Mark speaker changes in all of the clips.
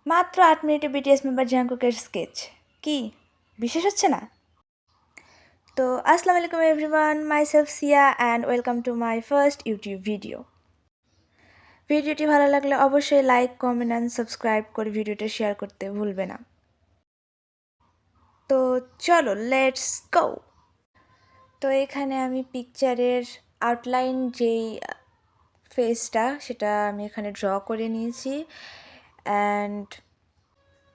Speaker 1: মাত্র 8 মিনিটে BTS member জাংকুকের sketch কি বিশেষ হচ্ছে না? তো আসসালামু আলাইকুম everyone, myself Siya and welcome to my first YouTube video. ভিডিওটি ভালো লাগলে অবশ্যই লাইক, কমেন্ট অ্যান্ড সাবস্ক্রাইব করে ভিডিওটা শেয়ার করতে ভুলবে না। তো চলো লেটস গো। তো এখানে আমি পিকচারের আউটলাইন যেই ফেসটা সেটা আমি এখানে ড্র করে নিয়েছি অ্যান্ড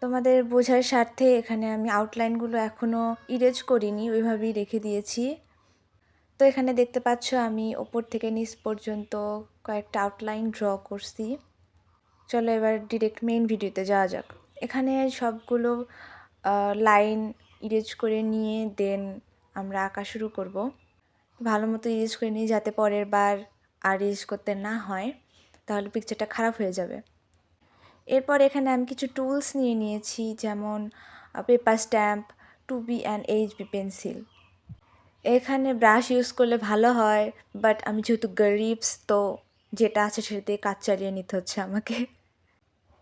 Speaker 1: তোমাদের বোঝার স্বার্থে এখানে আমি আউটলাইনগুলো এখনও ইরেজ করিনি, ওইভাবেই রেখে দিয়েছি। তো এখানে দেখতে পাচ্ছ আমি ওপর থেকে নিচ পর্যন্ত কয়েকটা আউটলাইন ড্র করছি। চলো এবার ডিরেক্ট মেইন ভিডিওতে যাওয়া যাক। এখানে সবগুলো লাইন ইরেজ করে নিয়ে দেন আমরা আঁকা শুরু করব। ভালো মতো ইরেজ করে নিই যাতে পরের বার আর ইরেজ করতে না হয়, তাহলে পিকচারটা খারাপ হয়ে যাবে। এরপর এখানে আমি কিছু টুলস নিয়ে নিয়েছি, যেমন paper stamp, 2B and HB pencil. এখানে ব্রাশ ইউজ করলে ভালো হয়, বাট আমি যেহেতু গরিবস, তো যেটা আছে সেটা দিয়ে কাজ চালিয়ে নিতে হচ্ছে আমাকে।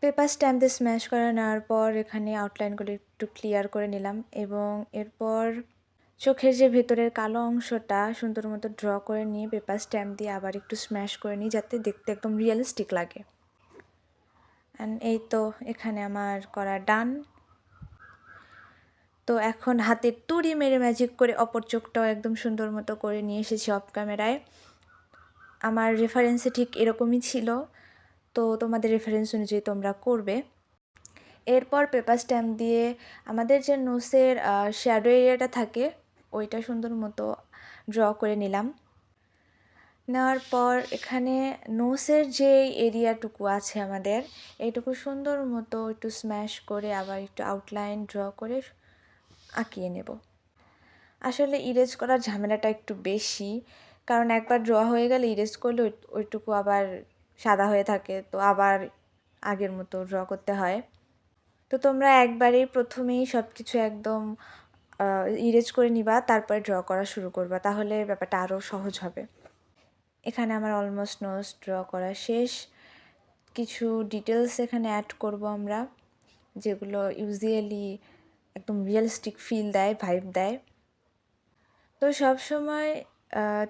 Speaker 1: পেপার স্ট্যাম্প দিয়ে স্ম্যাশ করে নেওয়ার পর এখানে আউটলাইনগুলো একটু ক্লিয়ার করে নিলাম এবং এরপর চোখের যে ভেতরের কালো অংশটা সুন্দর মতো ড্র করে নিয়ে পেপার স্ট্যাম্প দিয়ে আবার একটু স্ম্যাশ করে নিই যাতে দেখতে একদম রিয়েলিস্টিক লাগে। অ্যান্ড এই তো এখানে আমার করা ডান। তো এখন হাতে তুড়ি মেরে ম্যাজিক করে অপর চোখটাও একদম সুন্দর মতো করে নিয়ে এসেছি অফ ক্যামেরায়। আমার রেফারেন্সে ঠিক এরকমই ছিল, তো তোমাদের রেফারেন্স অনুযায়ী তোমরা করবে। এরপর পেপার স্ট্যাম্প দিয়ে আমাদের যে নোসের শ্যাডো এরিয়াটা থাকে ওইটা সুন্দর মতো ড্র করে নিলাম। নেওয়ার পর এখানে নোসের যে এরিয়াটুকু আছে আমাদের, এইটুকু সুন্দর মতো একটু স্ম্যাশ করে আবার একটু আউটলাইন ড্র করে আঁকিয়ে নেব। আসলে ইরেজ করার ঝামেলাটা একটু বেশি, কারণ একবার ড্র হয়ে গেলে ইরেজ করলে ওইটুকু আবার সাদা হয়ে থাকে, তো আবার আগের মতো ড্র করতে হয়। তো তোমরা একবারেই প্রথমেই সব কিছু একদম ইরেজ করে নিবা, তারপরে ড্র করা শুরু করবা, তাহলে ব্যাপারটা আরও সহজ হবে। এখানে আমার অলমোস্ট নোজ ড্র করা শেষ। কিছু ডিটেলস এখানে অ্যাড করব আমরা, যেগুলো ইউজুয়ালি একদম রিয়েলিস্টিক ফিল দেয়, ভাইব দেয়। তো সবসময়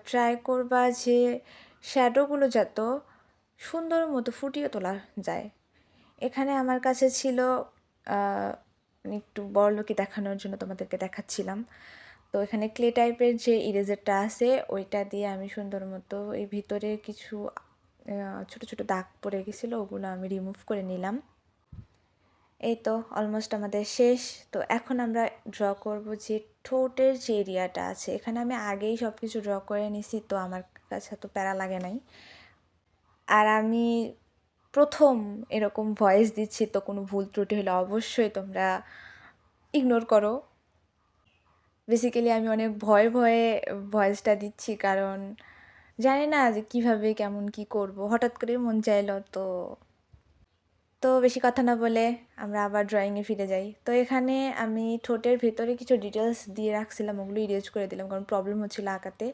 Speaker 1: ট্রাই করবা যে শ্যাডোগুলো যত সুন্দর মতো ফুটিয়ে তোলা যায়। এখানে আমার কাছে ছিল একটু বড়লোকি দেখানোর জন্য তোমাদেরকে দেখাচ্ছিলাম। তো এখানে ক্লে টাইপের যে ইরেজারটা আছে ওইটা দিয়ে আমি সুন্দর মতো এই ভিতরে কিছু ছোট ছোট দাগ পড়ে গেছিলো, ওগুলো আমি রিমুভ করে নিলাম। এই তো অলমোস্ট আমাদের শেষ। তো এখন আমরা ড্র করব যে ঠোঁটের যে এরিয়াটা আছে। এখানে আমি আগেই সব কিছু ড্র করে নিছি, তো আমার কাছে তো প্যারা লাগে নাই। আর আমি প্রথম এরকম ভয়েস দিচ্ছি, তো কোনো ভুল ত্রুটি হলে অবশ্যই তোমরা ইগনোর করো। বেসিক্যালি আমি অনেক ভয়ে ভয়ে ভয়েসটা দিচ্ছি, কারণ জানি না যে কীভাবে কেমন কি করব, হঠাৎ করে মন চাইলো। তো বেশি কথা না বলে আমরা আবার ড্রয়িংয়ে ফিরে যাই। তো এখানে আমি ঠোঁটের ভেতরে কিছু ডিটেলস দিয়ে রাখছিলাম, ওগুলো ইরেজ করে দিলাম, কারণ প্রবলেম হচ্ছিলো আঁকাতে।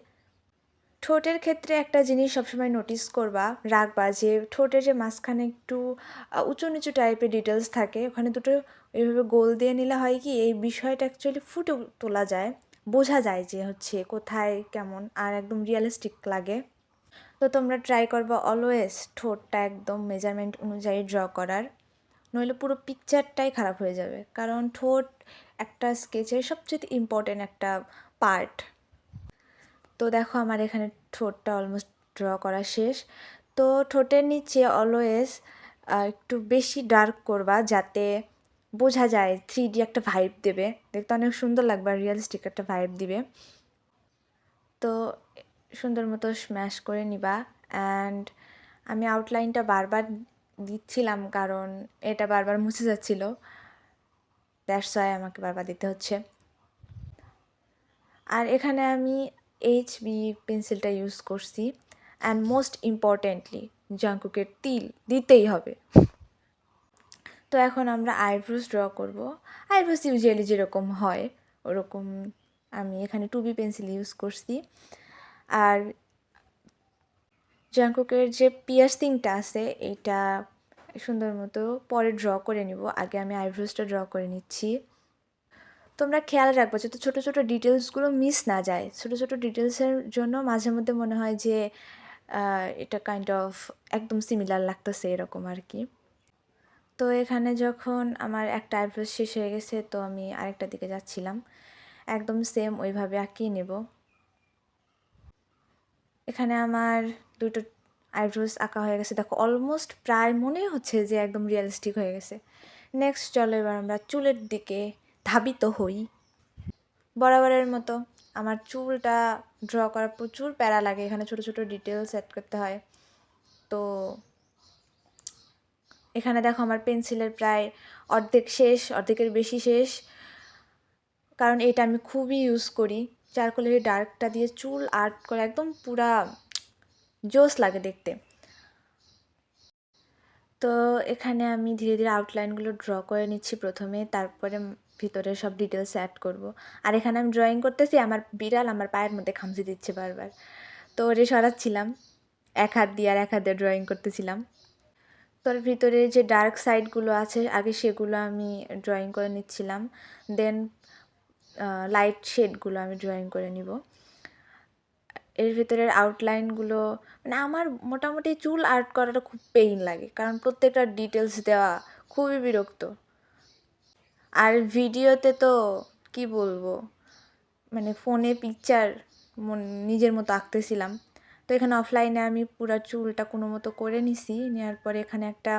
Speaker 1: ঠোঁটের ক্ষেত্রে একটা জিনিস সবসময় নোটিস করবা, রাখবা, যে ঠোঁটের যে মাঝখানে একটু উঁচু নিচু টাইপের ডিটেলস থাকে, ওখানে দুটো এইভাবে গোল দিয়ে নিলে হয় কি এই বিষয়টা অ্যাকচুয়ালি ফুটে তোলা যায়, বোঝা যায় যে হচ্ছে কোথায় কেমন, আর একদম রিয়েলিস্টিক লাগে। তো তোমরা ট্রাই করবা অলওয়েজ ঠোঁটটা একদম মেজারমেন্ট অনুযায়ী ড্র করার, নইলে পুরো পিকচারটাই খারাপ হয়ে যাবে, কারণ ঠোঁট একটা স্কেচের সবচেয়ে ইম্পর্টেন্ট একটা পার্ট। তো দেখো আমার এখানে ঠোঁটটা অলমোস্ট ড্র করা শেষ। তো ঠোঁটের নিচে অলওয়েজ একটু বেশি ডার্ক করবা, যাতে বোঝা যায় 3D একটা ভাইব দেবে, দেখতে অনেক সুন্দর লাগবে আর রিয়েলিস্টিক একটা ভাইব দিবে। তো সুন্দর মতো স্ম্যাশ করে নিবা। অ্যান্ড আমি আউটলাইনটা বারবার দিচ্ছিলাম, কারণ এটা বারবার মুছে যাচ্ছিলো, দ্যাটস ওয়াই আমাকে বারবার দিতে হচ্ছে। আর এখানে আমি HB পেন্সিলটা ইউজ করছি, অ্যান্ড মোস্ট ইম্পর্টেন্টলি জাংকুকের তিল দিতেই হবে। তো এখন আমরা আইব্রোস ড্র করব। আইব্রোস ইউজুয়ালি যেরকম হয় ওরকম আমি এখানে 2B পেন্সিল ইউজ করছি। আর জাংকুকের যে পিয়ার্সিংটা আছে এইটা সুন্দর মতো পরে ড্র করে নিব। আগে আমি আইব্রোসটা ড্র করে নিচ্ছি। তোমরা খেয়াল রাখবে যাতে ছোটো ছোটো ডিটেলসগুলো মিস না যায়। ছোটো ছোটো ডিটেলসের জন্য মাঝে মধ্যে মনে হয় যে এটা কাইন্ড অফ একদম সিমিলার লাগতেছে এরকম আর কি। তো এখানে যখন আমার একটা আইব্রোস শেষ হয়ে গেছে, তো আমি আরেকটা দিকে যাচ্ছিলাম। একদম সেম ওইভাবে আঁকিয়ে নেব। এখানে আমার দুটো আইব্রোস আঁকা হয়ে গেছে। দেখো অলমোস্ট প্রায় মনেই হচ্ছে যে একদম রিয়েলিস্টিক হয়ে গেছে। নেক্সট চলো এবার আমরা চুলের দিকে ধাবিত হই। বরাবরের মতো আমার চুলটা ড্র করা প্রচুর প্যারা লাগে। এখানে ছোটো ছোটো ডিটেলস অ্যাড করতে হয়। তো এখানে দেখো আমার পেন্সিলের প্রায় অর্ধেক শেষ, অর্ধেকের বেশি শেষ, কারণ এটা আমি খুবই ইউজ করি। চারকোলের ডার্কটা দিয়ে চুল আর্ট করে একদম পুরা জোস লাগে দেখতে। তো এখানে আমি ধীরে ধীরে আউটলাইনগুলো ড্র করে নিচ্ছি প্রথমে, তারপরে ভিতরে সব ডিটেলস অ্যাড করব। আর এখানে আমি ড্রয়িং করতেছি, আমার বিড়াল আমার পায়ের মধ্যে খামচি দিচ্ছে বারবার, তো ওরে সরাচ্ছিলাম এক হাত দিয়ে, আর এক হাত দিয়ে ড্রয়িং করতেছিলাম। তোর ভিতরে যে ডার্ক সাইডগুলো আছে আগে সেগুলো আমি ড্রয়িং করে নিচ্ছিলাম, দেন লাইট শেডগুলো আমি ড্রয়িং করে নিব। এর ভিতরের আউটলাইনগুলো মানে আমার মোটামুটি চুল আর্ট করাটা খুব পেইন লাগে, কারণ প্রত্যেকটা ডিটেলস দেওয়া খুবই বিরক্ত। আর ভিডিওতে তো কি বলবো, মানে ফোনে পিকচার নিজের মতো আঁকতেছিলাম। তো এখানে অফলাইনে আমি পুরো চুলটা কোনো মতো করে নিছি। নেওয়ার পরে এখানে একটা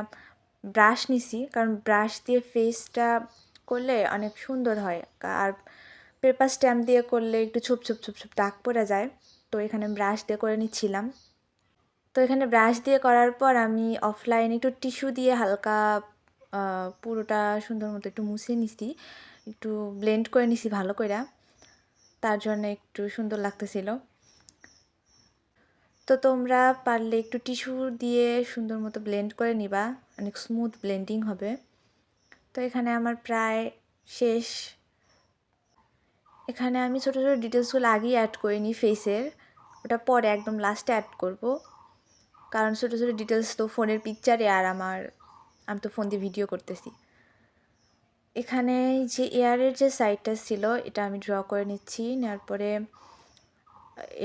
Speaker 1: ব্রাশ নিছি, কারণ ব্রাশ দিয়ে ফেসটা করলে অনেক সুন্দর হয়, আর পেপার স্ট্যাম্প দিয়ে করলে একটু ছোপ ছোপ ছোপ ছোপ দাগ পড়ে যায়। তো এখানে ব্রাশ দিয়ে করে নিচ্ছিলাম। তো এখানে ব্রাশ দিয়ে করার পর আমি অফলাইনে একটু টিস্যু দিয়ে হালকা পুরোটা সুন্দর মতো একটু মুছে নিছি, একটু ব্লেন্ড করে নিছি ভালো করে, তার জন্য একটু সুন্দর লাগতেছিল। তো তোমরা পারলে একটু টিস্যু দিয়ে সুন্দর মতো ব্লেন্ড করে নিবা, অনেক স্মুথ ব্লেন্ডিং হবে। তো এখানে আমার প্রায় শেষ। এখানে আমি ছোটো ছোটো ডিটেলসগুলো আগেই অ্যাড করে নিই ফেসের, ওটা পরে একদম লাস্টে অ্যাড করব, কারণ ছোটো ছোটো ডিটেলস তো ফোনের পিকচারে, আর আমি তো ফোন দিয়ে ভিডিও করতেছি। এখানে যে এয়ারের যে সাইডটা ছিল এটা আমি ড্র করে নিচ্ছি। নেওয়ার পরে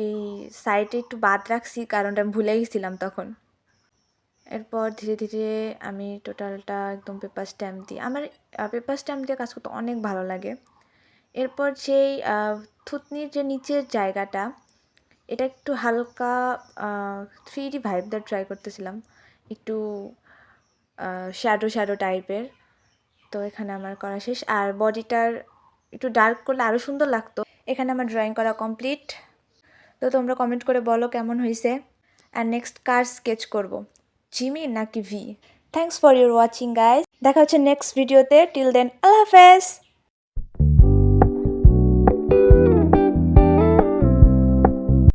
Speaker 1: এই সাইডে একটু বাদ রাখছি, কারণটা আমি ভুলে গেছিলাম তখন। এরপর ধীরে ধীরে আমি টোটালটা একদম পেপার স্ট্যাম্প দিই। আমার পেপার স্ট্যাম্প দিয়ে কাজ করতে অনেক ভালো লাগে। এরপর যেই থুতনির যে নিচের জায়গাটা, এটা একটু হালকা 3D ভাইব দিয়ে ট্রাই করতেছিলাম, একটু শ্যাডো শ্যাডো টাইপের। তো এখানে আমার করা শেষ, আর বডিটার একটু ডার্ক করলে আরও সুন্দর লাগতো। এখানে আমার ড্রয়িং করা কমপ্লিট। তো তোমরা কমেন্ট করে বলো কেমন হয়েছে। আর নেক্সট কার স্কেচ করব, জিমি নাকি V? Thanks for your watching guys. দেখা হচ্ছে নেক্সট ভিডিওতে। টিল দেন আল্লাহ হাফেজ।